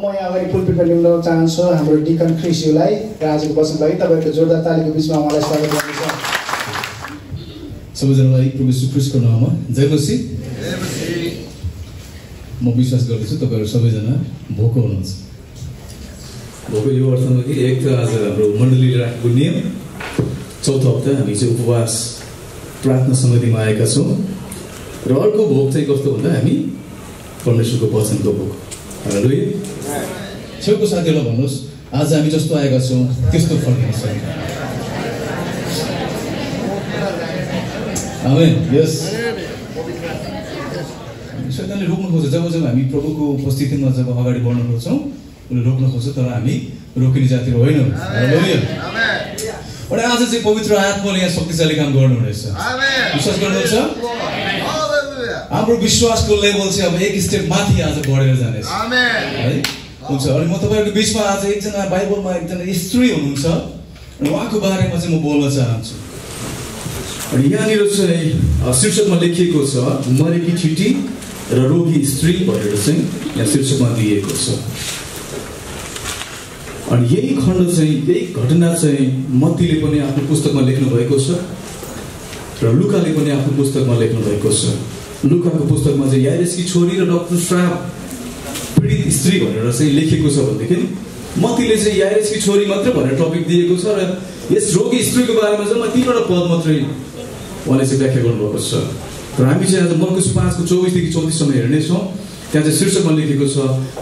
म यहाँ अगाडि पुलपिटमा ल्याउन चाहन्छु हाम्रो डिकन क्रिस्युलाई र आजको वचनलाई तपाईहरुको जोरदार तालीको बीचमा उहाँलाई स्वागत गर्दछु। सबैजनालाई प्रभु येशू ख्रीष्टको नाममा जय मसीह। म विश्वास गर्दछु तपाईहरु सबैजना भोको हुनुहुन्छ। भोको यो अर्थमा कि एक त आज हाम्रो मण्डलीले राखेको नियम, चौथो हप्ता हामी चाहिँ उपवास प्रार्थना समितिमा आएका छौँ र अर्को भोक चाहिँ कस्तो भन्दा हामी परमेश्वरको वचनको भोक। हालेलुया। छेउको साथीहरूलाई भन्नुहोस् आज हामी जस्तो आएका छौँ त्यस्तो फर्किन्छ। आमेन। यस शैतानले रोक्न खोज्छ। जब हामी प्रभुको उपस्थितिमा जब अगाडि बढ्न खोज्छौँ उसले रोक्न खोज्छ, तर हामी रोकिने जातिहरू होइनौँ। हालेलुया। अनि आज चाहिँ पवित्र आत्माले यहाँ शक्तिशाली काम गर्नुहुनेछ। विश्वास गर्नुहुन्छ? हाम्रो विश्वासको लेभल चाहिँ अब एक स्टेप माथि आज बढेर जानेछ है। हुन्छ। अनि म तपाईँहरूको बिचमा आज एकजना बाइबलमा एकजना स्त्री हुनुहुन्छ अनि उहाँको बारेमा चाहिँ म बोल्न चाहन्छु। अनि यहाँनिर चाहिँ शीर्षकमा लेखिएको छ मरेकी ठिटी र रोगी स्त्री भनेर चाहिँ यहाँ शीर्षकमा दिएको छ। अनि यही खण्ड चाहिँ यही घटना चाहिँ मत्तीले पनि आफ्नो पुस्तकमा लेख्नु भएको छ र लुकाले पनि आफ्नो पुस्तकमा लेख्नु भएको छ। लुकाको पुस्तकमा चाहिँ याइरसकी छोरी र डाक्टर श्राप पीडित स्त्री भनेर चाहिँ लेखेको छ भनेदेखि मत्तीले चाहिँ याइरसकी छोरी मात्र भनेर टपिक दिएको छ र यस रोगी स्त्रीको बारेमा चाहिँ 3वटा पद मात्रै उहाँले चाहिँ व्याख्या गर्नुभएको छ। र हामी चाहिँ आज मर्कुस 5को 24 देखि 34 सम्म हेर्नेछौँ। त्यहाँ चाहिँ शीर्षकमा लेखेको छ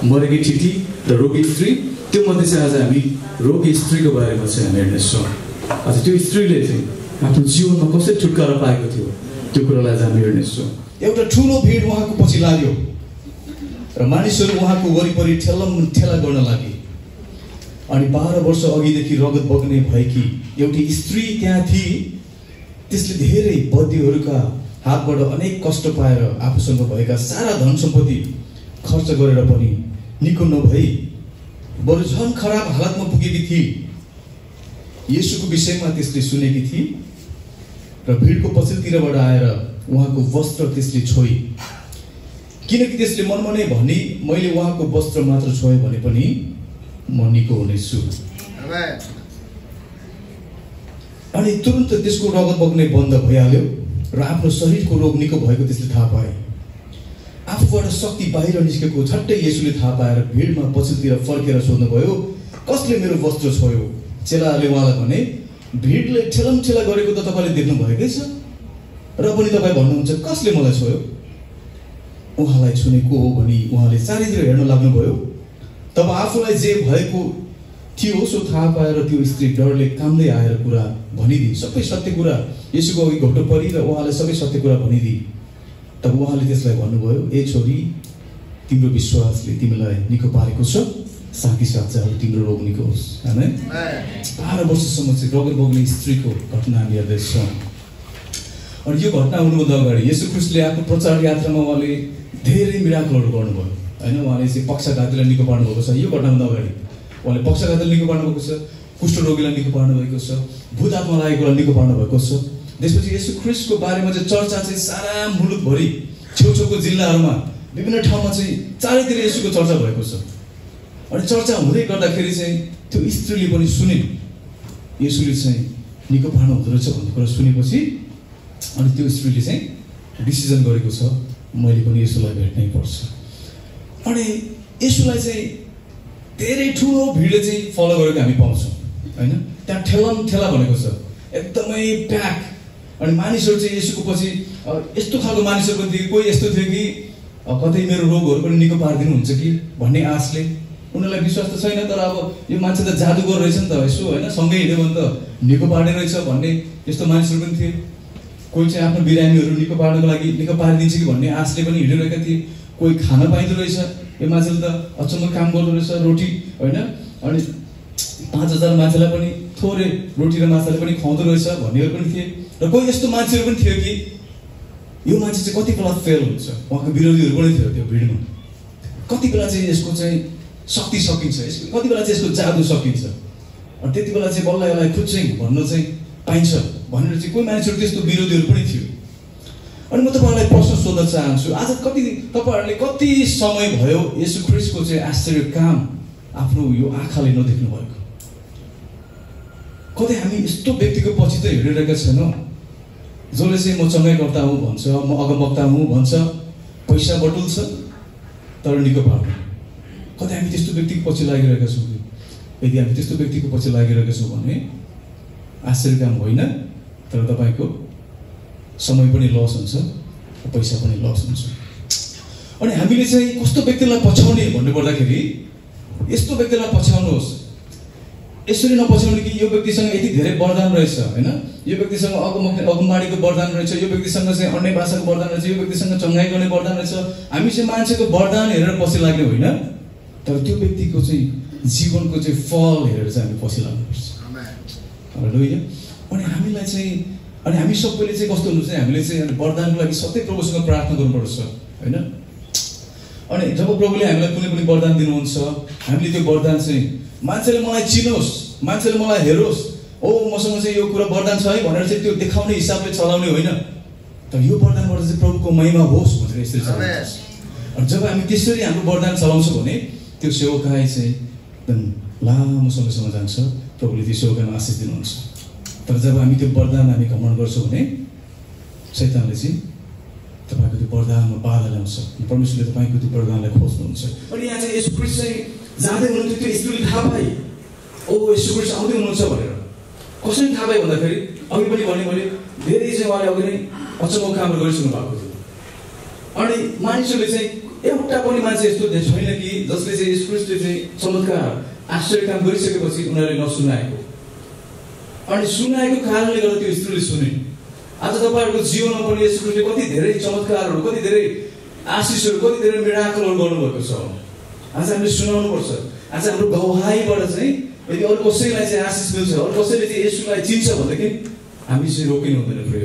मरेकी ठिटी र रोगी स्त्री। त्यो मध्ये चाहिँ आज हामी रोगी स्त्रीको बारेमा चाहिँ हामी हेर्नेछौँ। आज त्यो स्त्रीले चाहिँ आफ्नो जीवनमा कसरी छुटकारा पाएको थियो त्यो कुरालाई आज हामी हेर्नेछौँ। एउटा ठुलो भिड उहाँको पछि लाग्यो र मानिसहरू उहाँको वरिपरि ठेला गर्न लागे। अनि 12 वर्ष अघिदेखि रगत बग्ने भएकी एउटी स्त्री त्यहाँ थिए। त्यसले धेरै वैद्यहरूका हातबाट अनेक कष्ट पाएर आफूसँग भएका सारा धन सम्पत्ति खर्च गरेर पनि निको नभई बरु झन् खराब हालतमा पुगेकी थिए। येशूको विषयमा त्यसले सुनेकी थिए र भिडको पछिल्लोतिरबाट आएर उहाँको वस्त्र त्यसले छोई, किनकि त्यसले मनमा नै भनी मैले उहाँको वस्त्र मात्र छोएँ भने पनि म निको हुनेछु। अनि तुरुन्त त्यसको रगत बग्ने बन्द भइहाल्यो र आफ्नो शरीरको रोग निको भएको त्यसले थाहा पाए। आफूबाट शक्ति बाहिर निस्केको झट्टै येशूले थाहा पाएर भिडमा पछिल्लोतिर फर्केर सोध्नुभयो, कसले मेरो वस्त्र छोयो? चेलाहरूले उहाँलाई भने, भिडले ठेलमठेला गरेको त तपाईँले देख्नु भएकै छ र पनि तपाईँ भन्नुहुन्छ कसले मलाई छोयो? उहाँलाई छुने को हो भनी उहाँले चारैतिर हेर्न लाग्नुभयो। तब आफूलाई जे भएको थियो सो थाहा पाएर त्यो स्त्री डरले कामले आएर कुरा भनिदिए। सबै सत्य कुरा येशूको अघि घोटो परी र उहाँले सबै सत्य कुरा भनिदिए। तब उहाँले त्यसलाई भन्नुभयो, ए छोरी, तिम्रो विश्वासले तिमीलाई निको पारेको छ, साथी साथ चाहिँ तिम्रो रोग निको होस्। हैन? 12 वर्षसम्म चाहिँ रगत बग्ने स्त्रीको घटना हामी हेर्दैछौँ। अनि यो घटना हुनुभन्दा अगाडि येशू ख्रीष्टले आफ्नो प्रचार यात्रामा उहाँले धेरै मिराकलहरू गर्नुभयो हैन। उहाँले चाहिँ पक्षघातीलाई निको पार्नु भएको छ। यो घटनाभन्दा अगाडि उहाँले पक्षघातीलाई निको पार्नु भएको छ, कुष्ठरोगीलाई निको पार्नु भएको छ, भूत आत्मा लागेकोलाई निको पार्नु भएको छ। त्यसपछि येशू ख्रीष्टको बारेमा चाहिँ चर्चा चाहिँ सारा मुलुकभरि छेउछेउको जिल्लाहरूमा विभिन्न ठाउँमा चाहिँ चारैतिर येशूको चर्चा भएको छ। अनि चर्चा हुँदै गर्दाखेरि चाहिँ त्यो स्त्रीले पनि सुने येशूले चाहिँ निको पार्नु हुँदो रहेछ भन्ने कुरा सुनेपछि अनि त्यो स्त्रीले चाहिँ डिसिजन गरेको छ मैले पनि येशूलाई भेट्नै पर्छ। अनि येशूलाई चाहिँ धेरै ठुलो भिडले चाहिँ फलो गरेको हामी पाउँछौँ हैन। त्यहाँ ठेला भनेको छ एकदमै प्याक। अनि मानिसहरू चाहिँ येशूको पछि यस्तो खालको मानिसहरू पनि थियो, कोही यस्तो थियो कि कतै मेरो रोगहरू पनि निको पारिदिनुहुन्छ कि भन्ने आशले। उनीहरूलाई विश्वास त छैन, तर अब यो मान्छे त जादुगर रहेछ नि त यसो होइन, सँगै हिँड्यो भने त निको पार्ने रहेछ भन्ने यस्तो मानिसहरू पनि थिए। कोही चाहिँ आफ्नो बिरामीहरू निको पार्नको लागि निको पारिदिन्छ कि भन्ने आशले पनि हिँडिरहेका थिए। कोही खान पाइँदो रहेछ, यो मान्छेले त अचम्म काम गर्दो रहेछ रोटी होइन, अनि 5000 मान्छेलाई पनि थोरै रोटी र माछाले पनि खुवाउँदो रहेछ भन्नेहरू पनि थिए। र कोही यस्तो मान्छेहरू पनि थियो कि यो मान्छे चाहिँ कति बेला फेल हुन्छ, उहाँको विरोधीहरू पनि थियो त्यो भिडमा। कति बेला चाहिँ यसको चाहिँ शक्ति सकिन्छ, कति बेला चाहिँ यसको जादु सकिन्छ, अनि त्यति बेला चाहिँ बल्ल यसलाई खुच्चै भन्न चाहिँ पाइन्छ भनेर चाहिँ कोही मानिसहरू त्यस्तो विरोधीहरू पनि थियो। अनि म तपाईँहरूलाई प्रश्न सोध्न चाहन्छु, आज तपाईँहरूले कति समय भयो येशू ख्रीष्टको चाहिँ आश्चर्य काम आफ्नो यो आँखाले नदेख्नु भएको? कतै हामी यस्तो व्यक्तिको पछि त हिँडिरहेका छैनौँ जसले चाहिँ म चङ्गाइकर्ता हुँ भन्छ, म अगमवक्ता हुँ भन्छ, पैसा बटुल्छ तर निको पार्दैन। कतै हामी त्यस्तो व्यक्तिको पछि लागिरहेका छौँ कि? यदि हामी त्यस्तो व्यक्तिको पछि लागिरहेका छौँ भने आश्चर्य काम होइन, तर तपाईँको समय पनि लस हुन्छ, पैसा पनि लस हुन्छ। अनि हामीले चाहिँ कस्तो व्यक्तिलाई पछ्याउने भन्नुपर्दाखेरि यस्तो व्यक्तिलाई पछ्याउनुहोस्, यसरी नपछ्याउने कि यो व्यक्तिसँग यति धेरै वरदान रहेछ होइन, यो व्यक्तिसँग अगमबाडीको वरदान रहेछ, यो व्यक्तिसँग चाहिँ अन्य भाषाको वरदान रहेछ, यो व्यक्तिसँग चङ्गाइ गर्ने वरदान रहेछ। हामी चाहिँ मान्छेको वरदान हेरेर पछि लाग्ने होइन, तर त्यो व्यक्तिको चाहिँ जीवनको चाहिँ फल हेरेर चाहिँ हामी पछि लाग्नुपर्छ। हालेलुया। अनि हामीलाई चाहिँ हामी सबैले चाहिँ कस्तो हुनु चाहिँ हामीले चाहिँ वरदानको लागि सधैँ प्रभुसँग प्रार्थना गर्नुपर्छ होइन। अनि जब प्रभुले हामीलाई कुनै पनि वरदान दिनुहुन्छ, हामीले त्यो वरदान चाहिँ मान्छेले मलाई चिनोस्, मान्छेले मलाई हेरोस्, ओ मसँग चाहिँ यो कुरा वरदान छ है भनेर चाहिँ त्यो देखाउने हिसाबले चलाउने होइन, तर यो वरदानबाट चाहिँ प्रभुको महिमा होस् भनेर यसरी चलाउनुपर्छ। अनि जब हामी त्यसरी हाम्रो वरदान चलाउँछौँ भने त्यो सेवकाई चाहिँ एकदम लामो समयसम्म जान्छ, प्रभुले त्यो सेवकाईमा आशिष दिनुहुन्छ। तर जब हामी त्यो वरदान हामी घमण्ड गर्छौँ भने शैतानले चाहिँ तपाईँको त्यो वरदानमा बाधा ल्याउँछ, परमेश्वरले तपाईँको त्यो वरदानलाई खोज्नुहुन्छ। अनि यहाँ चाहिँ येशू ख्रीष्ट चाहिँ जाँदै हुनुहुन्थ्यो, त्यो स्त्रीले थाहा पाए ओ येशू ख्रीष्ट आउँदै हुनुहुन्छ भनेर। कसरी थाहा पाए भन्दाखेरि अघि पनि भने मैले धेरै चाहिँ उहाँले अघि नै अचम्मको कामहरू गरिसक्नु भएको थियो। अनि मानिसहरूले चाहिँ एउटा पनि मान्छे यस्तो छैन कि जसले चाहिँ येशू ख्रीष्टले चाहिँ चमत्कार आश्चर्य काम गरिसकेपछि उनीहरूले नसुनाएको। अनि सुनाएको कारणले गर्दा त्यो स्त्रीले सुने। आज तपाईँहरूको जीवनमा पनि येशू ख्रीष्टले कति धेरै चमत्कारहरू, कति धेरै आशिषहरू, कति धेरै मिराकलहरू गर्नुभएको छ। आज हामीले सुनाउनु पर्छ। आज हाम्रो गवाहीबाट चाहिँ यदि अरू कसैलाई चाहिँ आशिष मिल्छ, अरू कसैले चाहिँ येशूलाई चिन्छ भनेदेखि हामी चाहिँ रोकिनु हुँदैन। प्रिय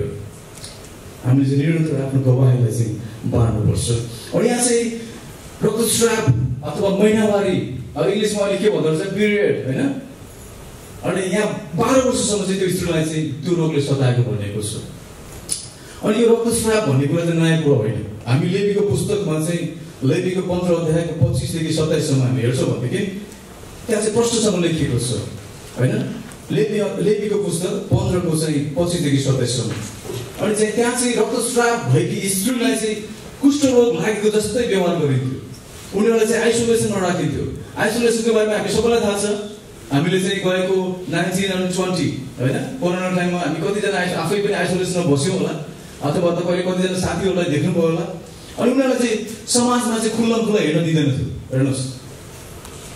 हामीले चाहिँ निरन्तर आफ्नो गवाहीलाई चाहिँ बाँड्नुपर्छ। अनि यहाँ चाहिँ रक्तस्राव अथवा महिनावारी, अब इङ्ग्लिसमा अहिले के भन्दो रहेछ पिरियड होइन। अनि यहाँ 12 वर्षसम्म चाहिँ त्यो स्त्रीलाई चाहिँ त्यो रोगले सताएको भनिएको छ। अनि यो रक्तस्राव भन्ने कुरा चाहिँ नयाँ कुरा होइन। हामी लेवीको पुस्तकमा चाहिँ लेवीको 15 अध्यायको 25 देखि 27 सम्म हामी हेर्छौँ भनेदेखि त्यहाँ चाहिँ प्रष्टसँग लेखिएको छ होइन। लेवीको पुस्तक 15 को चाहिँ 25 देखि 27 सम्म। अनि चाहिँ त्यहाँ चाहिँ रक्तस्राव भएकी स्त्रीलाई चाहिँ कुष्ठरोग लागेको जस्तै व्यवहार गरिन्थ्यो। उनीहरूलाई चाहिँ आइसोलेसनमा राखिन्थ्यो। आइसोलेसनको बारेमा हामी सबैलाई थाहा छ। हामीले चाहिँ गएको 1920 होइन कोरोना टाइममा हामी कतिजना आफै पनि आइसोलेसनमा बस्यौँ होला, अथवा तपाईँले कतिजना साथीहरूलाई देख्नुभयो होला। अनि उनीहरूलाई चाहिँ समाजमा चाहिँ खुल्ला हेर्न दिँदैन थियो। हेर्नुहोस्,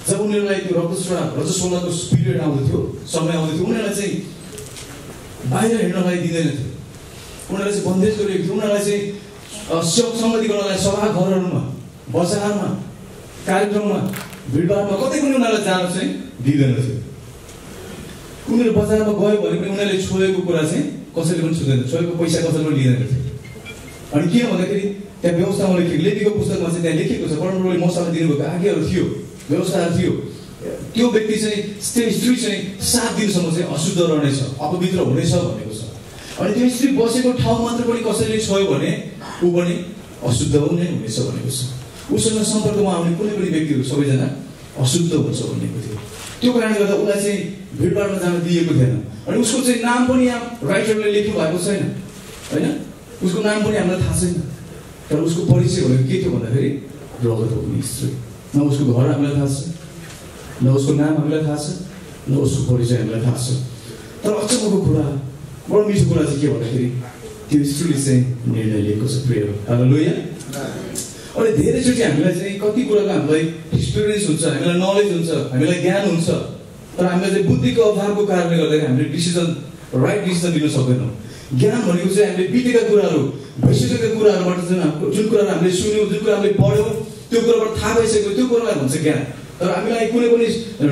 जब उनीहरूलाई त्यो रक्तस्राव रजस्वलाको पिरियड आउँदथ्यो, समय आउँदथ्यो, उनीहरूलाई चाहिँ बाहिर हिँड्नलाई दिँदैन थियो। उनीहरूलाई चाहिँ बन्देज गरिएको थियो। उनीहरूलाई चाहिँ सङ्गति गर्नलाई सभाघरहरूमा, बजारमा, कार्यक्रममा, भिडभाडमा कतै पनि उनीहरूलाई जान चाहिँ दिँदैन थियो। उनीहरू बजारमा गयो भने पनि उनीहरूले छोएको कुरा चाहिँ कसैले पनि छुँदैन, छोएको पैसा कसैले पनि लिँदैन थियो। अनि किन भन्दाखेरि त्यहाँ व्यवस्थामा लेखिएको, लेवीको पुस्तकमा चाहिँ त्यहाँ लेखिएको छ, परमप्रभुले मसाला दिनुभएको आज्ञाहरू थियो, व्यवस्थाहरू थियो। त्यो व्यक्ति चाहिँ त्यो स्त्री चाहिँ 7 दिनसम्म चाहिँ अशुद्ध रहनेछ, अपवित्र हुनेछ भनेको छ। अनि त्यो स्त्री बसेको ठाउँ मात्र पनि कसैले छोयो भने ऊ पनि अशुद्ध हुनेछ भनेको छ। उसँग सम्पर्कमा आउने कुनै पनि व्यक्तिहरू सबैजना अशुद्ध हुन्छ भनेको थियो। त्यो कारणले गर्दा उसलाई चाहिँ भिडभाडमा जान दिएको थिएन। अनि उसको चाहिँ नाम पनि यहाँ राइटरले लेख्नु भएको छैन होइन, उसको नाम पनि हामीलाई थाहा छैन। तर उसको परिचय भनेको के थियो भन्दाखेरि रगत हुने स्त्री। न उसको घर हामीलाई थाहा छ, न उसको नाम हामीलाई थाहा छ, न उसको परिचय हामीलाई थाहा छ। तर अचम्मको कुरा, बडो मिठो कुरा चाहिँ के भन्दाखेरि त्यो स्त्रीले चाहिँ निर्णय लिएको छ। प्रिय हालेलुया। अनि धेरैचोटि हामीलाई चाहिँ कति कुराको हामीलाई एक्सपिरियन्स हुन्छ, हामीलाई नलेज हुन्छ, हामीलाई ज्ञान हुन्छ, तर हामीलाई चाहिँ बुद्धिको अभावको कारणले गर्दाखेरि हामीले राइट डिसिजन लिन सक्दैनौँ। ज्ञान भनेको चाहिँ हामीले बितेका कुराहरू, भइसकेका कुराहरूबाट जुन कुराहरू हामीले सुन्यौँ, जुन कुरा हामीले पढ्यौँ, त्यो कुराबाट थाहा भइसक्यो, त्यो कुरालाई भन्छ ज्ञान। तर हामीलाई कुनै पनि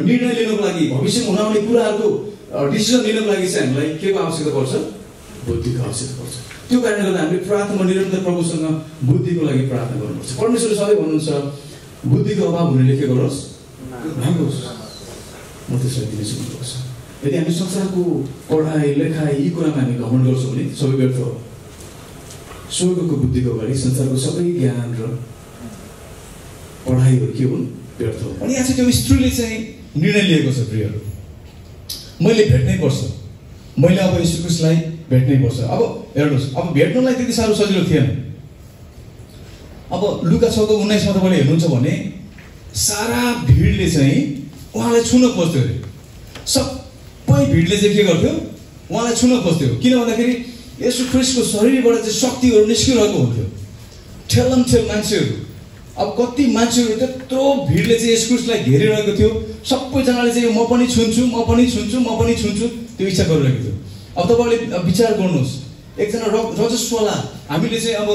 निर्णय लिनको लागि, भविष्यमा हुन आउने कुराहरूको डिसिजन लिनको लागि चाहिँ हामीलाई के को आवश्यकता पर्छ? बुद्धिको आवश्यकता पर्छ। त्यो कारणले गर्दा हामीले प्रार्थनामा निरन्तर प्रभुसँग बुद्धिको लागि प्रार्थना गर्नुपर्छ। परमेश्वरले सधैँ भन्नुहुन्छ बुद्धिको अभाव हुनेले के गरोस्? मागोस्, म त्यसलाई दिनेछु भन्नुपर्छ। यदि हामी संसारको पढाइ लेखाइ यी कुरामा हामी घमण्ड गर्छौँ भने सबै व्यर्थ हो। स्वर्गको बुद्धिको अगाडि संसारको सबै ज्ञान र पढाइहरू के हुन् व्यर्थ हो। अनि यहाँ चाहिँ त्यो स्त्रीले चाहिँ निर्णय लिएको छ प्रियहरू, मैले भेट्नै पर्छ, मैले अब यीशु ख्रीष्टलाई भेट्नै पर्छ। अब हेर्नुहोस्, अब भेट्नलाई त्यति साह्रो सजिलो थिएन। अब लुका 6:19 तपाईँले हेर्नुहुन्छ भने सारा भिडले चाहिँ उहाँलाई छुन खोज्थ्यो अरे। सबै भिडले चाहिँ के गर्थ्यो, उहाँलाई छुन खोज्थ्यो। किन भन्दाखेरि यीशु ख्रीष्टको शरीरबाट चाहिँ शक्तिहरू निस्किरहेको हुन्थ्यो, ठेलमठेल मान्छेहरू। अब कति मान्छेहरू त्यत्रो भिडले चाहिँ यीशु ख्रीष्टलाई घेरिरहेको थियो। सबैजनाले चाहिँ म पनि छुन्छु, म पनि छुन्छु, म पनि छुन्छु, त्यो इच्छा गरिरहेको थियो। अब तपाईँले विचार गर्नुहोस्, एकजना रजस्वला, हामीले चाहिँ अब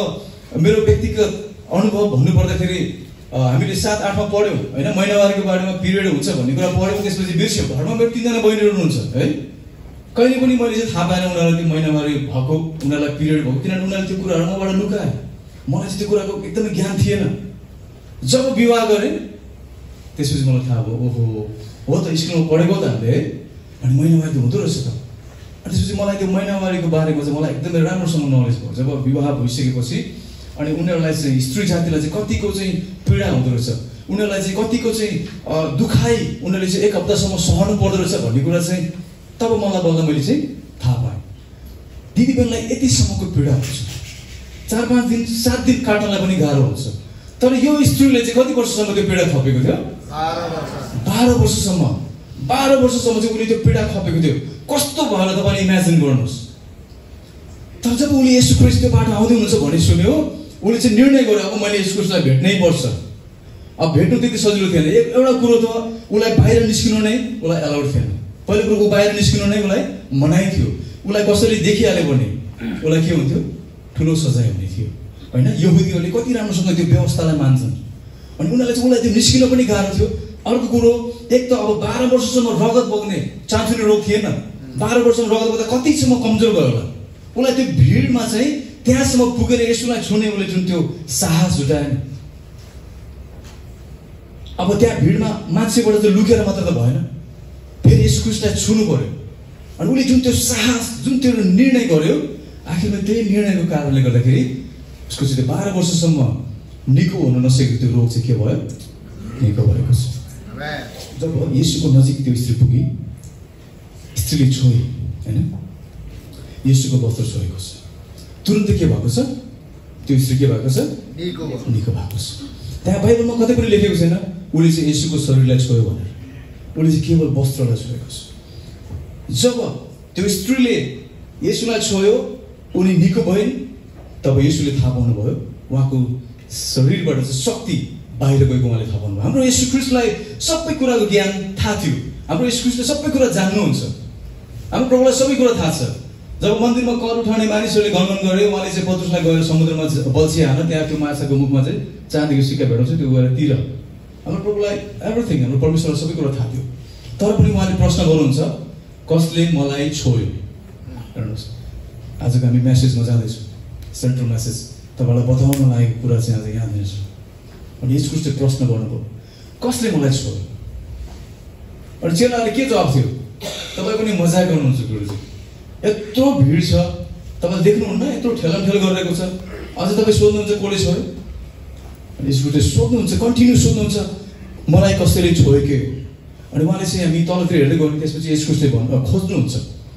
मेरो व्यक्तिगत अनुभव भन्नुपर्दाखेरि हामीले 7-8 मा पढ्यौँ होइन, महिनावारीको बारेमा पिरियड हुन्छ भन्ने कुरा पढ्यौँ, त्यसपछि बिर्स्यौँ। घरमा मेरो 3जना बहिनीहरू हुनुहुन्छ है, कहिले पनि मैले चाहिँ थाहा पाएन उनीहरूलाई त्यो महिनावारी भएको, उनीहरूलाई पिरियड भएको, किनभने उनीहरूले त्यो कुराहरू मबाट लुकाए। मलाई चाहिँ त्यो कुराको एकदमै ज्ञान थिएन। जब विवाह गरेँ त्यसपछि मलाई थाहा भयो, ओहो हो त स्कुलमा पढेको त हामीले है, अनि महिनावारी त हुँदो रहेछ त। अनि त्यसपछि मलाई त्यो महिनावारीको बारेमा चाहिँ मलाई एकदमै राम्रोसँग नलेज भयो। जब विवाह भइसकेपछि अनि उनीहरूलाई चाहिँ स्त्री जातिलाई चाहिँ कतिको चाहिँ पीडा हुँदो रहेछ, उनीहरूलाई चाहिँ कतिको चाहिँ दुखाइ उनीहरूले चाहिँ 1 हप्तासम्म सहनु पर्दो रहेछ भन्ने कुरा चाहिँ तब मलाई बल्ल मैले चाहिँ थाहा पाएँ। दिदीबहिनीलाई यतिसम्मको पीडा हुन्छ, 4-5 दिन 7 दिन काट्नलाई पनि गाह्रो हुन्छ। तर यो स्त्रीले चाहिँ कति वर्षसम्म त्यो पीडा खपेको थियो? 12 वर्षसम्म। 12 वर्षसम्म चाहिँ उसले त्यो पीडा खपेको थियो। कस्तो भयो होला तपाईँले इमेजिन गर्नुहोस्। तर जब उसले यीशु ख्रीष्ट त्यो बाटो आउँदै हुनुहुन्छ भन्ने सुन्यो, उसले चाहिँ निर्णय गर्यो अब मैले यीशु ख्रीष्टलाई भेट्नै पर्छ। अब भेट्नु त्यति सजिलो थिएन। एउटा कुरो त उसलाई बाहिर निस्किनु नै उसलाई एलाउड थिएन। पहिलो कुरो ऊ बाहिर निस्किनु नै उसलाई मनाइ थियो। उसलाई कसैले देखिहाल्यो भने उसलाई के हुन्थ्यो, ठुलो सजाय हुने थियो होइन। यहुदीहरूले कति राम्रोसँग त्यो व्यवस्थालाई मान्छन्, अनि उनीहरूले चाहिँ उसलाई त्यो निस्किन पनि गाह्रो थियो। अर्को कुरो, एक त अब 12 वर्षसम्म रगत बग्ने चाँचुने रोग थिएन। 12 वर्षसम्म रगत बग्दा कतिसम्म कमजोर भयो होला। उसलाई त्यो भिडमा चाहिँ त्यहाँसम्म पुगेर यसुलाई छुने उसले जुन त्यो साहस जुटाएन। अब त्यहाँ भिडमा मान्छेबाट चाहिँ लुकेर मात्र त भएन, फेरि यीशु ख्रीष्टलाई छुनु पर्यो। अनि उसले जुन त्यो साहस, जुन त्यो निर्णय गर्यो, आखिरमा त्यही निर्णयको कारणले गर्दाखेरि उसको चाहिँ 12 वर्षसम्म निको हुन नसकेको त्यो रोग चाहिँ के भयो, निको भएको छ। जब येशूको नजिक त्यो स्त्री पुगी, स्त्रीले छोई हैन, येशूको वस्त्र छोएको छ। तुरुन्तै के भएको छ, त्यो स्त्री के भएको छ, निको भएको छ। त्यहाँ बाइबलमा कतै पनि लेखेको छैन उले चाहिँ येशूको शरीरलाई छोयो भनेर। उले चाहिँ केवल वस्त्रलाई छोएको छ। जब त्यो स्त्रीले येशूलाई छोयो, उनी निको भइन्, तब येशूले थाहा पाउनुभयो उहाँको शरीरबाट चाहिँ शक्ति बाहिर गएको उहाँले थाहा पाउनुभयो। हाम्रो येशू ख्रीष्टलाई सबै कुराको ज्ञान थाहा थियो। हाम्रो येशू ख्रीष्टले सबै कुरा जान्नुहुन्छ। हाम्रो प्रभुलाई सबै कुरा थाहा छ। जब मन्दिरमा कर उठाउने मानिसहरूले गनगन गरे, उहाँले चाहिँ पत्रुसलाई गएर समुद्रमा बल्छी हान, त्यहाँ त्यो माछाको मुखमा चाहिँ चाँदीको सिक्का भेटाउँछ, त्यो गएर तिर। हाम्रो प्रभुलाई एभ्रिथिङ, हाम्रो परमेश्वरलाई सबै कुरा थाहा थियो। तर पनि उहाँले प्रश्न गर्नुहुन्छ, कसले मलाई छोयो? हेर्नुहोस्, आजको हामी मेसेजमा जाँदैछौँ, सेन्ट्रल मेसेज तपाईँलाई बताउन लागेको कुरा चाहिँ आज यहाँ दिनेछु। अनि यस कुरो चाहिँ प्रश्न गर्नुभयो, कसले मलाई छोयो? अनि चेलाले के जवाब थियो? तपाईँ पनि मजाक गर्नुहुन्छ गुरुजी, यत्रो भिड छ, तपाईँले देख्नुहुन्न यत्रो ठेलमठेल गरिरहेको छ, अझ तपाईँ सोध्नुहुन्छ कसले छोयो? अनि यस कुरो सोध्नुहुन्छ, कन्टिन्यू सोध्नुहुन्छ, मलाई कसैले छोयो के? अनि उहाँले चाहिँ हामी तलतिर हेर्दै गयौँ। त्यसपछि यस कुरोले खोज्नुहुन्छ,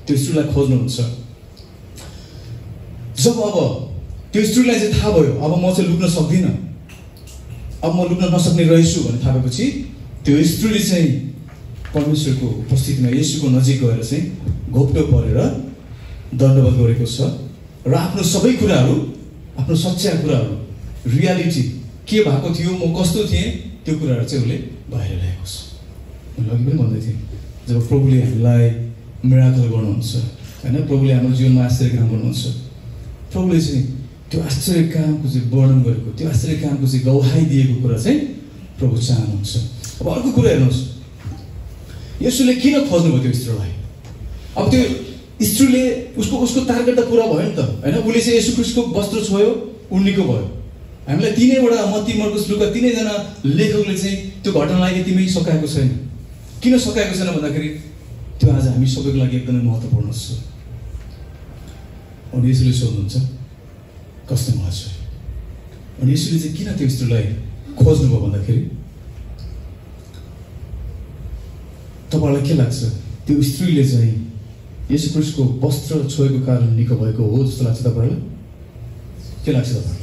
त्यो स्त्रीलाई खोज्नुहुन्छ। जब अब त्यो स्त्रीलाई चाहिँ थाहा भयो अब म चाहिँ लुक्न सक्दिनँ, अब म लुक्न नसक्ने रहेछु भन्ने थाहा भएपछि त्यो स्त्रीले चाहिँ परमेश्वरको उपस्थितिमा येशूको नजिक गएर चाहिँ घोप्टो परेर दण्डवत गरेको छ र आफ्नो सबै कुराहरू, आफ्नो सच्चा कुराहरू, रियालिटी के भएको थियो, म कस्तो थिएँ, त्यो कुराहरू चाहिँ उसले बाहिर ल्याएको छ। मैले अघि पनि भन्दै थिएँ, जब प्रभुले हामीलाई मिराकल गर्नुहुन्छ होइन, प्रभुले हाम्रो जीवनमा आश्चर्य काम गर्नुहुन्छ, प्रभुले चाहिँ त्यो आश्चर्य कामको चाहिँ वर्णन गरेको, त्यो आश्चर्य कामको चाहिँ गवाही दिएको कुरा चाहिँ प्रभु चाहनुहुन्छ। अब अर्को कुरा हेर्नुहोस्, येशूले किन खोज्नुभयो त्यो स्त्रीलाई? अब त्यो स्त्रीले उसको टार्गेट त पुरा भयो नि त होइन। उसले चाहिँ येशू ख्रीष्टको वस्त्र छोयो, उनीको भयो। हामीलाई तीनैवटा मत्ती, मर्कुस, लुका तीनैजना लेखकले चाहिँ त्यो घटनालाई यतिमै सकाएको छैन। किन सकाएको छैन भन्दाखेरि त्यो आज हामी सबैको लागि एकदमै महत्त्वपूर्ण छ। अनि यसले सोध्नुहुन्छ, कस्तो मजा छ। अनि यसले चाहिँ किन त्यो स्त्रीलाई खोज्नुभयो भन्दाखेरि तपाईँलाई के लाग्छ त्यो स्त्रीले चाहिँ येशू ख्रीष्टको वस्त्र छोएको कारण निको भएको हो जस्तो लाग्छ तपाईँलाई? के लाग्छ तपाईँलाई?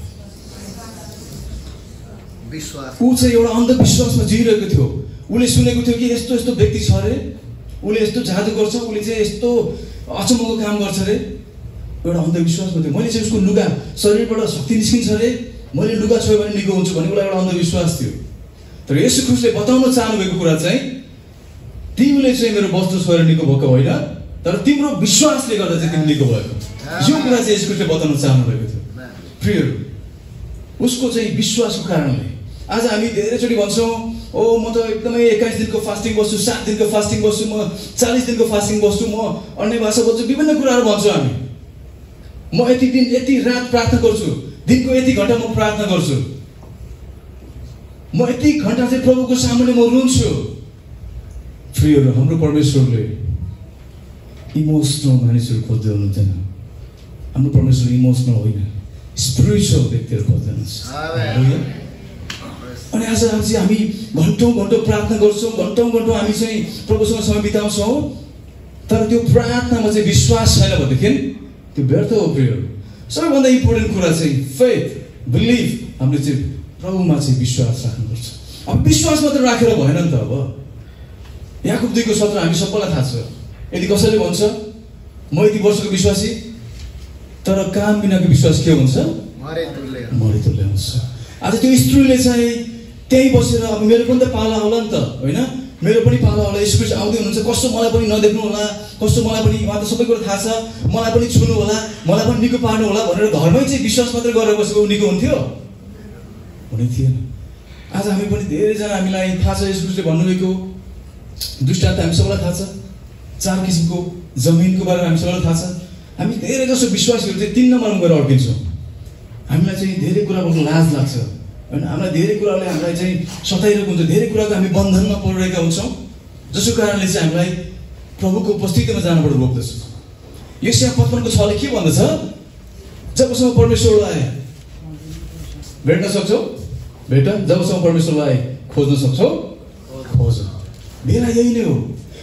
ऊ चाहिँ एउटा अन्धविश्वासमा जिइरहेको थियो। उसले सुनेको थियो कि यस्तो यस्तो व्यक्ति छ अरे, उसले यस्तो जादु गर्छ, उसले चाहिँ यस्तो अचम्मको काम गर्छ अरे। एउटा अन्धविश्वासमा थियो। मैले चाहिँ उसको लुगा शरीरबाट शक्ति निस्किन्छ अरे, मैले लुगा छोयो भने निको हुन्छु भन्ने उसलाई एउटा अन्धविश्वास थियो। तर येशू ख्रीष्टले बताउन चाहनुभएको कुरा चाहिँ तिमीले चाहिँ मेरो वस्त्र छोएर निको भएको होइन, तर तिम्रो विश्वासले गर्दा चाहिँ तिमी निको भएको। यो कुरा चाहिँ येशू ख्रीष्टले बताउन चाहनुभएको थियो। प्रियहरू, उसको चाहिँ विश्वासको कारणले आज हामी धेरैचोटि भन्छौँ ओ म त एकदमै 21 दिनको फास्टिङ बस्छु, 7 दिनको फास्टिङ बस्छु, म 40 दिनको फास्टिङ बस्छु, म अन्य भाषा बोल्छु, विभिन्न कुराहरू भन्छौँ हामी। म यति दिन यति रात प्रार्थना गर्छु, दिनको यति घन्टा म प्रार्थना गर्छु, म यति घन्टा चाहिँ प्रभुको सामुन्ने म रुन्छु। प्रियहरू, हाम्रो परमेश्वरले इमोसनल मानिसहरू खोज्दै हुनुहुँदैन। हाम्रो परमेश्वर इमोसनल होइन, स्पिरिचुअल व्यक्तिहरू खोज्दैनस्। अनि आज चाहिँ हामी घन्टौँ घन्टौँ प्रार्थना गर्छौँ, घन्टौँ घन्टौँ हामी चाहिँ प्रभुसँग समय बिताउँछौँ, तर त्यो प्रार्थनामा चाहिँ विश्वास छैन भनेदेखि त्यो व्यर्थ हो। प्रियहरू, सबैभन्दा इम्पोर्टेन्ट कुरा चाहिँ फेथ, बिलिभ। हामीले चाहिँ प्रभुमा चाहिँ विश्वास राख्नुपर्छ। अब विश्वास मात्र राखेर भएन नि त। अब याकुब 2:17 हामी सबैलाई थाहा छ। यदि कसैले भन्छ म यति वर्षको विश्वासी, तर काम बिनाको विश्वास के हुन्छ? मरे तुल्य हुन्छ। आज त्यो स्त्रीले चाहिँ त्यहीँ बसेर अब मेरो पनि त पाला होला नि त, होइन? मेरो पनि पाला होला, येशू ख्रीष्ट आउँदै हुनुहुन्छ, कस्तो मलाई पनि नदेख्नु होला, कस्तो मलाई पनि उहाँ त सबै कुरा थाहा छ, मलाई पनि छुनु होला, मलाई पनि निको पार्नु होला भनेर घरमै चाहिँ विश्वास मात्रै गरेर बसेको निको हुन्थ्यो? हुने थिएन। आज हामी पनि धेरैजना, हामीलाई थाहा छ येशू ख्रीष्टले भन्नुभएको दृष्टान्त हामी सबैलाई थाहा छ। 4 किसिमको जमिनको बारेमा हामी सबैलाई थाहा छ। हामी धेरै जसो विश्वासीहरू चाहिँ 3 नम्बरमा गएर अड्किन्छौँ। हामीलाई चाहिँ धेरै कुराको लाज लाग्छ, होइन? हामीलाई धेरै कुराले हामीलाई चाहिँ सताइरहेको हुन्छ, धेरै कुराको हामी बन्धनमा परिरहेका हुन्छौँ, जसको कारणले चाहिँ हामीलाई प्रभुको उपस्थितिमा जानबाट रोक्दछ। यशाया 55:6ले के भन्दछ? जबसम्म परमेश्वरलाई भेट्न सक्छौ भेट, जबसम्म परमेश्वरलाई खोज्न सक्छौ खोज। बेला यही नै हो।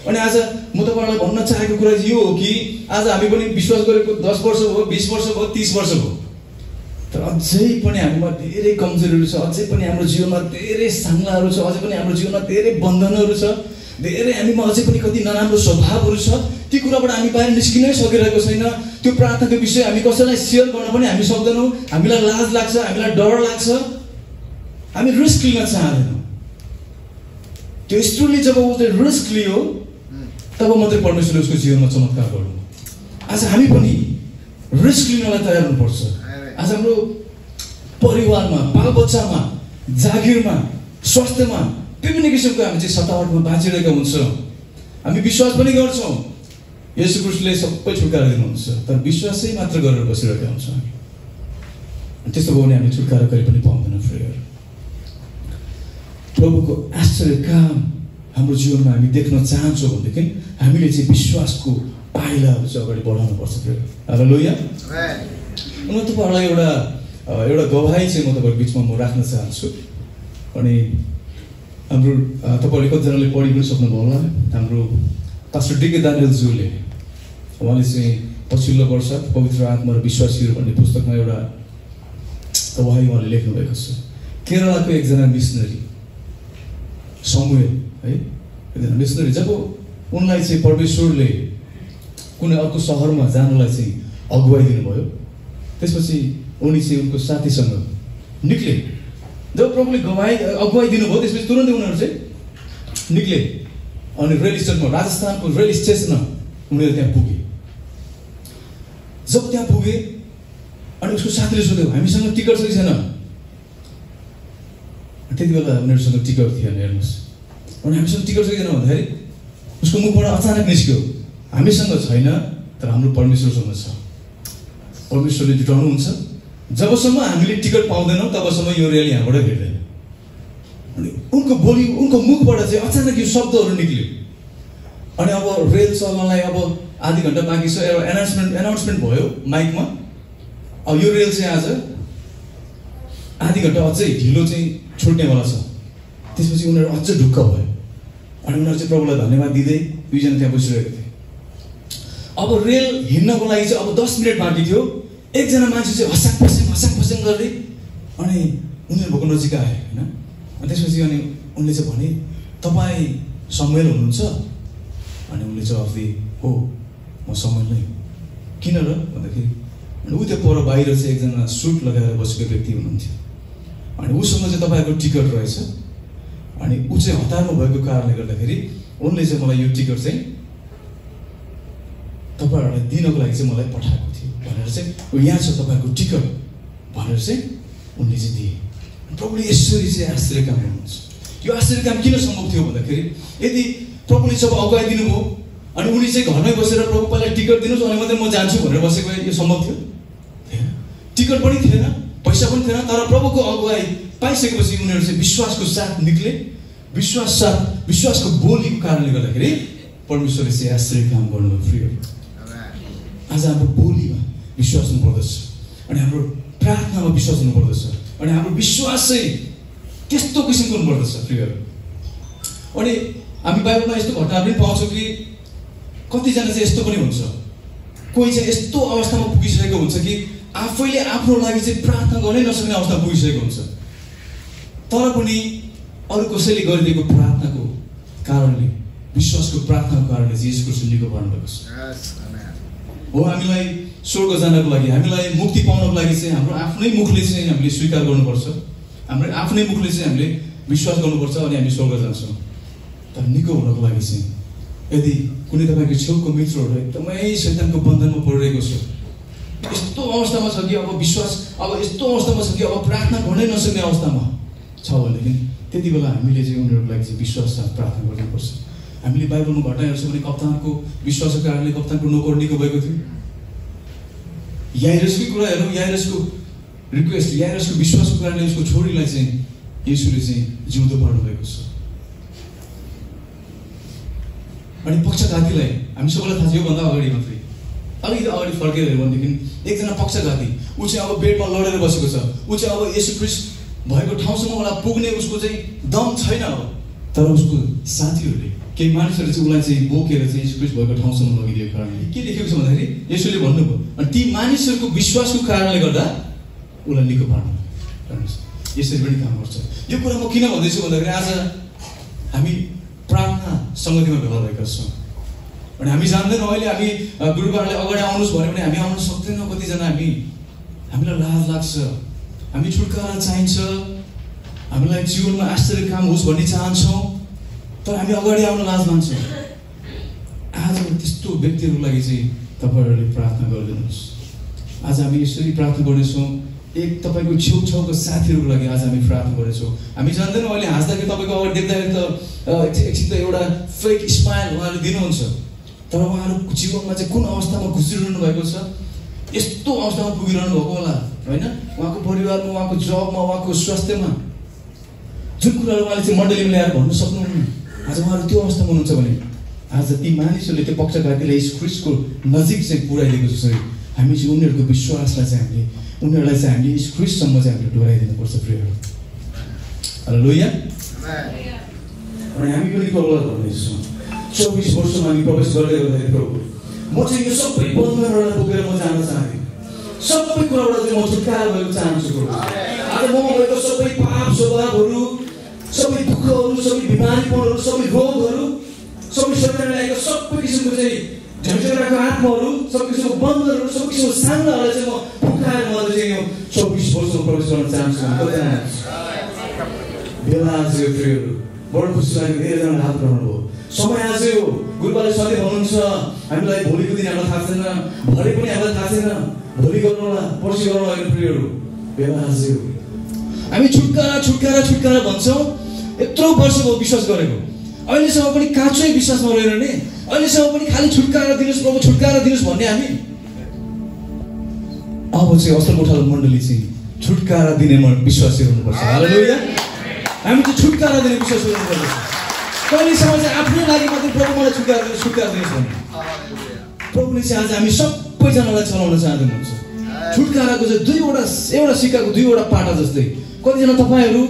अनि आज म तपाईँहरूलाई भन्न चाहेको कुरा यो हो कि आज हामी पनि विश्वास गरेको 10 वर्ष भयो, 20 वर्ष भयो, 30 वर्ष भयो, तर अझै पनि हामीमा धेरै कमजोरीहरू छ, अझै पनि हाम्रो जीवनमा धेरै साङ्लाहरू छ, अझै पनि हाम्रो जीवनमा धेरै बन्धनहरू छ, धेरै हामीमा अझै पनि कति नराम्रो स्वभावहरू छ। ती कुराबाट हामी बाहिर निस्किनै सकिरहेको छैन। त्यो प्रार्थनाको विषय हामी कसैलाई सेयर गर्न पनि हामी सक्दैनौँ। हामीलाई लाज लाग्छ, हामीलाई डर लाग्छ, हामी रिस्क लिन चाहँदैनौँ। त्यो स्त्रीले जब उसले रिस्क लियो तब मात्रै परमेश्वरले उसको जीवनमा चमत्कार गर्नु। आज हामी पनि रिस्क लिनलाई तयार हुनुपर्छ। आज हाम्रो परिवारमा, बालबच्चामा, जागिरमा, स्वास्थ्यमा विभिन्न किसिमको हामी चाहिँ सतावटमा बाँचिरहेका हुन्छौँ। हामी विश्वास पनि गर्छौँ येशू ख्रीष्टले सबै छुटकारा दिनुहुन्छ, तर विश्वासै मात्र गरेर बसिरहेका हुन्छौँ हामी। त्यस्तो भयो भने हामी छुटकारा कहिले पनि पाउँदैनौँ। फ्रेन्डहरू, प्रभुको आश्चर्य काम हाम्रो जीवनमा हामी देख्न चाहन्छौँ भनेदेखि हामीले चाहिँ विश्वासको पाइलाहरू चाहिँ अगाडि बढाउनुपर्छ। हालेलुया। म तपाईँहरूलाई एउटा गवाही चाहिँ म तपाईँहरूको बिचमा म राख्न चाहन्छु। अनि हाम्रो तपाईँहरूले कतिजनाले पढि पनि सक्नुभयो होला। हाम्रो पास्टर डी.के. दानियलज्यूले उहाँले चाहिँ पछिल्लो वर्ष पवित्र आत्मा र विश्वासीहरू भन्ने पुस्तकमा एउटा गवाही उहाँले लेख्नुभएको छ। केरलाको एकजना मिसनरी समुएल, है, एकजना मिसनरी, जब उनलाई चाहिँ परमेश्वरले कुनै अर्को सहरमा जानलाई चाहिँ अगुवाई दिनुभयो, त्यसपछि उनी चाहिँ उनको साथीसँग निक्ले। जब प्रभुले अगुवाई दिनुभयो त्यसपछि तुरन्तै उनीहरू चाहिँ निक्ले अनि रेल स्टेसनमा, राजस्थानको रेल स्टेसनमा उनीहरू त्यहाँ पुगे। जब त्यहाँ पुगे अनि उसको साथीले सोध्यो हामीसँग टिकट छ कि छैन? त्यति बेला उनीहरूसँग टिकट थिएन। हेर्नुहोस्, अनि हामीसँग टिकट छ कि छैन भन्दाखेरि उसको मुखबाट अचानक निस्क्यो हामीसँग छैन, तर हाम्रो परमेश्वरसँग छ। परमेश्वरले जुटाउनुहुन्छ, जबसम्म हामीले टिकट पाउँदैनौँ तबसम्म यो रेल यहाँबाट हिँड्दैन। अनि उनको बोली, उनको मुखबाट चाहिँ अचानक यो शब्दहरू निक्ल्यो। अनि अब रेल चल्नलाई अब आधी घन्टा बाँकी छ, एउटा एनाउन्समेन्ट भयो माइकमा, अब यो रेल चाहिँ आज आधी घन्टा अझै ढिलो चाहिँ छुट्नेवाला छ। त्यसपछि उनीहरू अझ ढुक्क भयो अनि उनीहरू चाहिँ प्रभुलाई धन्यवाद दिँदै दुईजना त्यहाँ बसिरहेको थिए। अब रेल हिँड्नको लागि चाहिँ अब 10 मिनट बाँकी थियो। एकजना मान्छे चाहिँ हस्याङ फस्याङ गर्दै अनि उनीहरू भएको नजिक आयो होइन। अनि त्यसपछि अनि उनले चाहिँ भने तपाईँ समुएल हुनुहुन्छ? अनि उनले जवाफ दिए हो म समुएल नै। किन र भन्दाखेरि अनि ऊ त्यो पर बाहिर चाहिँ एकजना सुट लगाएर बसेको व्यक्ति हुनुहुन्थ्यो अनि उसँग चाहिँ तपाईँहरूको टिकट रहेछ अनि ऊ चाहिँ हतारमा भएको कारणले गर्दाखेरि उनले चाहिँ मलाई यो टिकट चाहिँ तपाईँहरूलाई दिनको लागि चाहिँ मलाई पठाएको थियो भनेर चाहिँ यहाँ छ तपाईँहरूको टिकट भनेर चाहिँ उनले चाहिँ दिए। प्रभुले यसरी चाहिँ आश्चर्य काम गर्नुहुन्छ। यो आश्चर्य काम किन सम्भव थियो भन्दाखेरि यदि प्रभुले जब अगुवाई दिनुभयो अनि उनी चाहिँ घरमै बसेर प्रभु पहिला टिकट दिनुहोस् अनि मात्रै म जान्छु भनेर बसेको यो सम्भव थियो? टिकट पनि थिएन, पैसा पनि थिएन, तर प्रभुको अगुवाई पाइसकेपछि उनीहरू चाहिँ विश्वासको साथ निक्ले। विश्वासको बोलीको कारणले गर्दाखेरि परमेश्वरले चाहिँ आश्चर्य काम गर्नुभयो। फ्री आज हाम्रो बोलीमा विश्वास हुनुपर्दछ अनि हाम्रो प्रार्थनामा विश्वास हुनुपर्दछ अनि हाम्रो विश्वास चाहिँ त्यस्तो किसिमको हुनुपर्दछ। फ्रीहरू अनि हामी बाइबलमा यस्तो घटनाहरू पनि पाउँछौँ कि कतिजना चाहिँ यस्तो पनि हुन्छ, कोही चाहिँ यस्तो अवस्थामा पुगिसकेको हुन्छ कि आफैले आफ्नो लागि चाहिँ प्रार्थना गर्नै नसक्ने अवस्थामा पुगिसकेको हुन्छ, तर पनि अरू कसैले गरिदिएको प्रार्थनाको कारणले विश्वासको प्रार्थनाको कारणले चाहिँ यसको सुन्नीको पर्नुभएको छ। हो हामीलाई स्वर्ग जानको लागि हामीलाई मुक्ति पाउनको लागि चाहिँ हाम्रो आफ्नै मुखले चाहिँ हामीले स्वीकार गर्नुपर्छ, हाम्रो आफ्नै मुखले चाहिँ हामीले विश्वास गर्नुपर्छ अनि हामी स्वर्ग जान्छौँ। तर निको हुनको लागि चाहिँ यदि कुनै तपाईँको छेउको मित्रहरू एकदमै शैतानको बन्धनमा परिरहेको छ, यस्तो अवस्थामा छ कि अब विश्वास अब यस्तो अवस्थामा छ कि अब प्रार्थना गर्नै नसक्ने अवस्थामा छ भनेदेखि त्यति बेला हामीले चाहिँ उनीहरूको लागि चाहिँ विश्वास साथ प्रार्थना गर्नुपर्छ। हामीले बाइबलमा घटनाहरू छ भने कप्तानको विश्वासको कारणले कप्तानको नोकर निको भएको थियो। याइरसकै कुरा हेरौँ, याइरसको रिक्वेस्ट, याइरसको विश्वासको कारणले उसको छोरीलाई चाहिँ येशूले चाहिँ जिउँदो पार्नु भएको छ। अनि पक्षघातीलाई हामी सबैलाई थाहा छ, योभन्दा अगाडि मात्रै अलिकति अगाडि फर्केर हेऱ्यो भनेदेखि एकजना पक्षघाती ऊ चाहिँ अब बेडमा लडेर बसेको छ। ऊ चाहिँ अब येशू ख्रीष्ट भएको ठाउँसम्म उसलाई पुग्ने उसको चाहिँ दम छैन अब, तर उसको साथीहरूले केही मानिसहरूले चाहिँ उसलाई चाहिँ बोकेर चाहिँ येशू ख्रीष्ट भएको ठाउँसम्म लगिदिएको कारणले के लेखेको छ भन्दाखेरि येशूले भन्नुभयो अनि ती मानिसहरूको विश्वासको कारणले गर्दा उसलाई निको पार्नु यसरी पनि काम गर्छ। यो कुरा म किन भन्दैछु भन्दाखेरि आज हामी प्रार्थना सङ्गतिमा भेला भएका छौँ अनि हामी जान्दैनौँ। अहिले हामी गुरुबाहरूले अगाडि आउनुहोस् भन्यो भने हामी आउनु सक्दैनौँ। कतिजना हामीलाई लाज लाग्छ, हामी छुटकारा चाहिन्छ, हामीलाई जीवनमा आश्चर्य काम होस् भन्ने चाहन्छौँ, तर हामी अगाडि आउन लाज मान्छौँ। आज त्यस्तो व्यक्तिहरूको लागि चाहिँ तपाईँहरूले प्रार्थना गरिदिनुहोस्। आज हामी यसरी प्रार्थना गर्नेछौँ। एक तपाईँको छेउछाउको साथीहरूको लागि आज हामी प्रार्थना गर्नेछौँ। हामी जान्दैनौँ अहिले हाँस्दाखेरि तपाईँको अगाडि देख्दाखेरि त एकछिन त एउटा फेक स्माइल उहाँले दिनुहुन्छ, तर उहाँहरूको जीवनमा चाहिँ कुन अवस्थामा गुज्रिरहनु भएको छ, यस्तो अवस्थामा पुगिरहनु भएको होला होइन, उहाँको परिवारमा, उहाँको जबमा, उहाँको स्वास्थ्यमा जुन कुराहरू उहाँले चाहिँ मण्डलीमा ल्याएर भन्नु सक्नुहुन्न। आज उहाँहरू त्यो अवस्थामा हुनुहुन्छ भने आज ती मानिसहरूले त्यो पक्षघातीलाई यीशु ख्रीष्टको नजिक चाहिँ पुऱ्याइदिएको छ। हामी चाहिँ उनीहरूको विश्वासलाई चाहिँ हामीले उनीहरूलाई चाहिँ हामीले यीशु ख्रीष्टसम्म चाहिँ हामीले डोराइदिनुपर्छ। प्रियहरू हालेलुया। अनि हामी पनि प्रभुलाई भन्दैछौँ 24 वर्षमा हामी प्रवेश गर्दै गर्दाखेरि प्रभु म चाहिँ यो सबै बन्धनहरूलाई बोकेर म जान चाहन्छु, सबै कुराबाट चाहिँ म छुटकारा भएको चाहन्छु प्रभु। आज ममा भएको सबै पाप स्वभावहरू, सबै दुःखहरू, सबै बिमारीपनहरू, सबै रोगहरू, सबै शरीरमा आएको सबै किसिमको चाहिँ झन्झराको आत्माहरू, सबै किसिमको बन्धनहरू, सबै किसिमको सामनाहरूलाई चाहिँ म फुकाएर म चाहिँ यो 24 वर्षमा प्रवेश गर्न चाहन्छु। बेला आज यो प्रियहरू बडो खुसी लाग्यो, धेरैजना हात उठाउनुभयो। समय आज यो गुरुबाले सधैँ भन्नुहुन्छ हामीलाई भोलिको दिन हामीलाई थाहा छैन, भरे पनि हामीलाई थाहा छैन, भोलि गर्नु होला, पर्सि गर्नु होला। प्रियहरू बेला आज यो हामी छुटकारा छुटकारा छुटकारा भन्छौँ। यत्रो वर्ष भयो विश्वास गरेको, अहिलेसम्म पनि काँचै विश्वासमा रहने, अहिलेसम्म पनि खालि छुटकारा दिनुहोस् प्रभु, छुटकारा दिनुहोस् भन्ने हामी। अब चाहिँ असल गोठालो मण्डली चाहिँ छुटकारा दिनेमा विश्वासी हुनुपर्छ। हालेलुया। हामी चाहिँ छुटकारा दिने विश्वास गर्नुपर्छ। कहिलेसम्म चाहिँ आफ्नै लागि मात्रै प्रभु मलाई छुटकारा दिनुहोस् भन्ने प्रभुले चाहिँ आज हामी सबैजनालाई चलाउन चाहनुहुन्छ। छुटकाराको चाहिँ एउटा सिक्काको दुईवटा पाटा जस्तै। कतिजना तपाईँहरू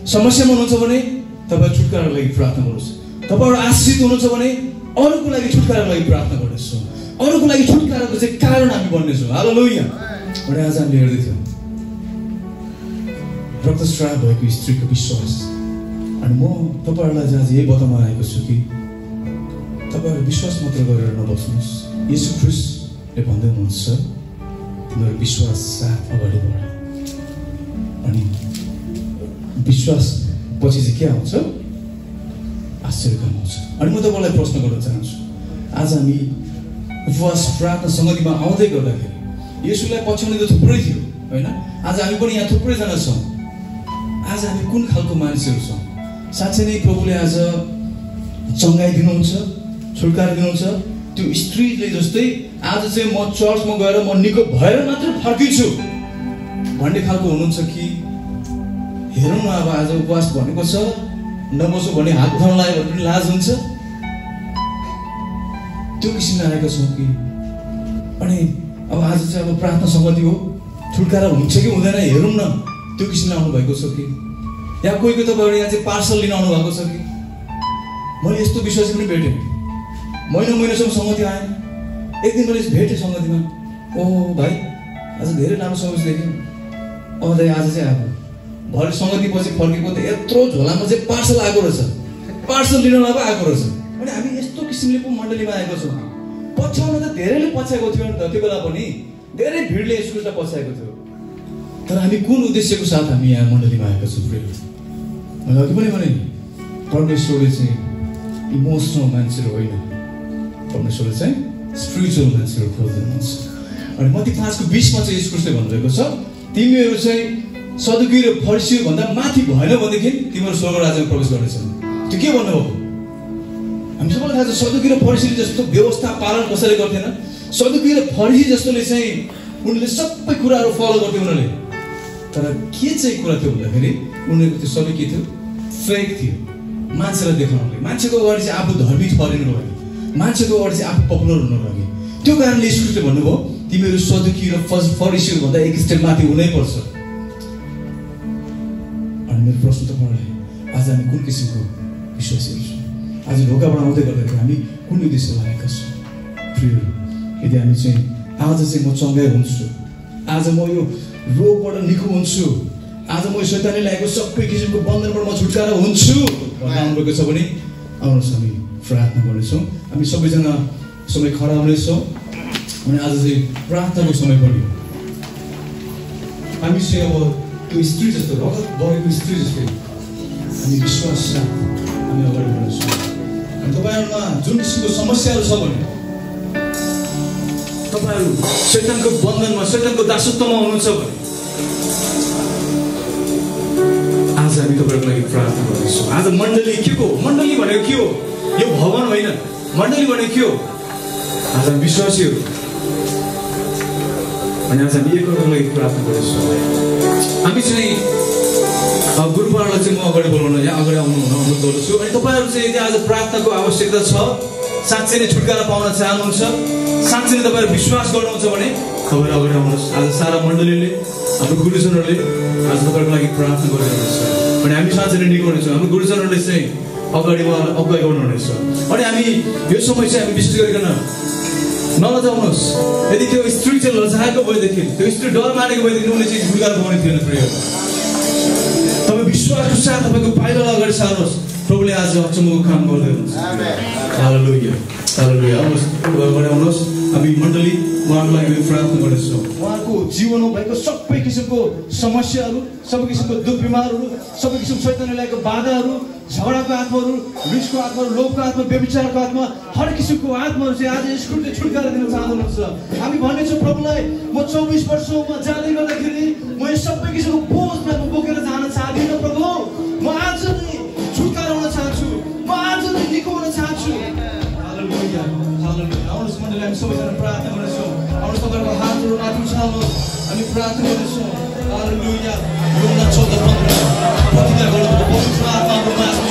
समस्यामा हुनुहुन्छ भने तपाईँ छुटकाराको लागि प्रार्थना गर्नुहोस्। तपाईँहरू आश्रित हुनुहुन्छ भने अरूको लागि छुटकाराको लागि प्रार्थना गर्नुहोस्। अरूको लागि छुटकाराको चाहिँ कारण हामी बन्नेछौँ। हालेलुया। भने आज हामीले हेर्दै थियौँ रक्तस्राव भएको स्त्रीको विश्वास। अनि म तपाईँहरूलाई आज यही बताउन आएको छु कि तपाईँहरू विश्वास मात्र गरेर नबस्नुहोस्। येशू ख्रीष्टले भन्दै हुनुहुन्छ तिमीहरू विश्वास साथ अगाडि बढ। अनि विश्वास पछि चाहिँ के आउँछ? आश्चर्य काम आउँछ। अनि म तपाईँलाई प्रश्न गर्न चाहन्छु, आज हामी उपवास प्रार्थना सङ्गतिमा आउँदै गर्दाखेरि येशूलाई पछ्याउने त थुप्रै थियो होइन? आज हामी पनि यहाँ थुप्रैजना छौँ। आज हामी कुन खालको मानिसहरू छौँ? साँच्चै नै प्रभुले आज चङ्गाइ दिनुहुन्छ, छुटकारा दिनुहुन्छ। त्यो स्त्रीले जस्तै आज चाहिँ म चर्चमा गएर म निको भएर मात्र फर्किन्छु भन्ने खालको हुनुहुन्छ कि हेरौँ न अब आज उपवास भनेको छ नबसो भने हात उठाउन लाग्यो भने लाज हुन्छ, त्यो किसिमले आएका छौँ कि? अनि अब आज चाहिँ अब प्रार्थना सङ्गति हो, छुटकारा हुन्छ कि हुँदैन हेरौँ न, त्यो किसिमले आउनु भएको छ कि? या कोही तपाईँहरू यहाँ चाहिँ पार्सल लिन आउनु भएको छ कि? मैले यस्तो विश्वासी पनि भेटेँ, महिनासम्म सङ्गति आएन। एक दिन मैले भेटेँ सङ्गतिमा, ओ भाइ आज धेरै लामो समय देखेँ, दाइ आज चाहिँ आएको। भरे सङ्गति पछि फर्केको त यत्रो झोलामा चाहिँ पार्सल आएको रहेछ, पार्सल लिनलाई पो आएको रहेछ। अनि हामी यस्तो किसिमले पो मण्डलीमा आएको छौँ। पछ्याउन त धेरैले पछ्याएको थियो नि त, त्यो बेला पनि धेरै भिडले यसलाई पछ्याएको थियो। तर हामी कुन उद्देश्यको साथ हामी यहाँ मण्डलीमा आएका छौँ? मैले अघि पनि भने परमेश्वरले चाहिँ इमोसनल मान्छेहरू होइन, परमेश्वरले चाहिँ स्पिरिचुअल मान्छेहरू खोज्नुहुन्छ। अनि मत्ती 5:20 चाहिँ यस कुराले भन्नुभएको छ, तिमीहरू चाहिँ सदुकी र फरिसीहरू भन्दा माथि भएन भनेदेखि तिमीहरू स्वर्ग राज्यमा प्रवेश गर्नेछन्। त्यो के भन्नुभयो? हामी सबैलाई थाहा छ सदुकी र फरिसी जस्तो व्यवस्था पालन कसैले गर्थेन। सदुकी र फरिसी जस्तोले चाहिँ उनले सबै कुराहरू फलो गर्थे उनीहरूले। तर के चाहिँ कुरा थियो भन्दाखेरि उनीहरूको त्यो सबै के थियो? फेक थियो। मान्छेलाई देखाउनुले, मान्छेको अगाडि चाहिँ आफू धर्मी ठहरिनु लागि, मान्छेको अगाडि चाहिँ आफू पपुलर हुनु लागि। त्यो कारणले यीशुले भन्नुभयो तिमीहरू सदुकी र फरिसीहरू भन्दा एक स्टेप माथि हुनै पर्छ। अनि मेरो प्रश्न तपाईँलाई, आज हामी कुन किसिमको विश्वासीहरू छौँ? आज ढोकाबाट आउँदै गर्दाखेरि हामी कुन उद्देश्य लागेका छौँ? प्रियहरू, यदि हामी चाहिँ आज चाहिँ म चङ्गाइ हुन्छु, आज म यो रोगबाट निको हुन्छु, आज म शैतानले ल्याएको सबै किसिमको बन्धनबाट म छुटकारा हुन्छु भन्ने आउनुभएको छ भने आउनुहोस् हामी प्रार्थना गर्नेछौँ। हामी सबैजना समय खडा हुनेछौँ। अनि आज चाहिँ प्रार्थनाको समय पनि हामी चाहिँ अब त्यो स्त्री जस्तो रगत बगेको स्त्री जस्तै हामी विश्वास हामी अगाडि बढ्नेछौँ। अनि तपाईँहरूमा जुन किसिमको समस्याहरू छ भने तपाईँहरू शैतानको बन्धनमा, शैतानको दासत्वमा हुनुहुन्छ भने आज हामी तपाईँहरूको लागि प्रार्थना गर्दैछौँ। आज मण्डली के को? मण्डली भनेको के हो? यो भवन होइन। मण्डली भनेको के हो? आज हामी विश्वासीहरू अनि आज हामी एक अर्काको लागि प्रार्थना गर्दैछौँ। हामी चाहिँ गुरुपालाई चाहिँ म अगाडि बोलाउन यहाँ अगाडि अनुरोध गर्दछु। अनि तपाईँहरू चाहिँ यदि आज प्रार्थनाको आवश्यकता छ, साँच्चै नै छुटकारा पाउन चाहनुहुन्छ, साँच्चै नै तपाईँहरू विश्वास गर्नुहुन्छ भने तपाईँहरू अगाडि आउनुहोस्। आज सारा मण्डलीले, हाम्रो गुरुजनहरूले आज तपाईँहरूको लागि प्रार्थना गरिरहनुहुन्छ। अनि हामी साँच्चै नै निको हुनेछौँ। हाम्रो गुरुजनहरूले चाहिँ अगाडि उहाँलाई अगुवाई गर्नुहुनेछ। अनि हामी यो समय चाहिँ हामी विशेष गरिकन नलजाउनुहोस्। यदि त्यो स्त्री चाहिँ लजाएको भएदेखि, त्यो स्त्री डर मानेको भएदेखि उनले चाहिँ छुटकारा पाउने थिएन। प्रिय तपाईँ विश्वासको साथ तपाईँको पाइलालाई अगाडि सार्नुहोस्। प्रभुले आज अचम्मको काम गर्दै हुनुहुन्छ। हालेलुया, हालेलुया। आउनुहोस्, अगाडि आउनुहोस्। हामी मण्डली उहाँको लागि प्रार्थना गर्नेछौँ। उहाँको जीवनमा भएको सबै किसिमको समस्याहरू, सबै किसिमको दुख बिमारहरू, सबै किसिमको शैतानले ल्याएको बाधाहरू, झगडाको आत्माहरू, रिसको आत्माहरू, लोभको आत्मा, व्यभिचारको आत्मा, हर किसिमको आत्माहरू चाहिँ आज यसले छुटकारा दिन चाहनुहुन्छ। हामी भन्नेछौँ प्रभुलाई, म 24 वर्षमा जाँदै गर्दाखेरि म यो सबै किसिमको बोझलाई म बोकेर जान चाहदिनँ। प्रभु, म आज नै छुटकारा हुन चाहन्छु, म आज नै निको हुन चाहन्छु। हालेलुया, हालेलुया। आउनुहोस् मण्डली, हामी सबैजना प्रार्थना गर्नेछौँ। आउनुहोस् तपाईँहरूको हातहरू माथि उठाउनुहोस्, हामी प्रार्थना गर्नेछौँ। हालेलुया। रोमना 14:15 प्रतिज्ञा गर्नुभयो, पवित्र आत्माको मासमा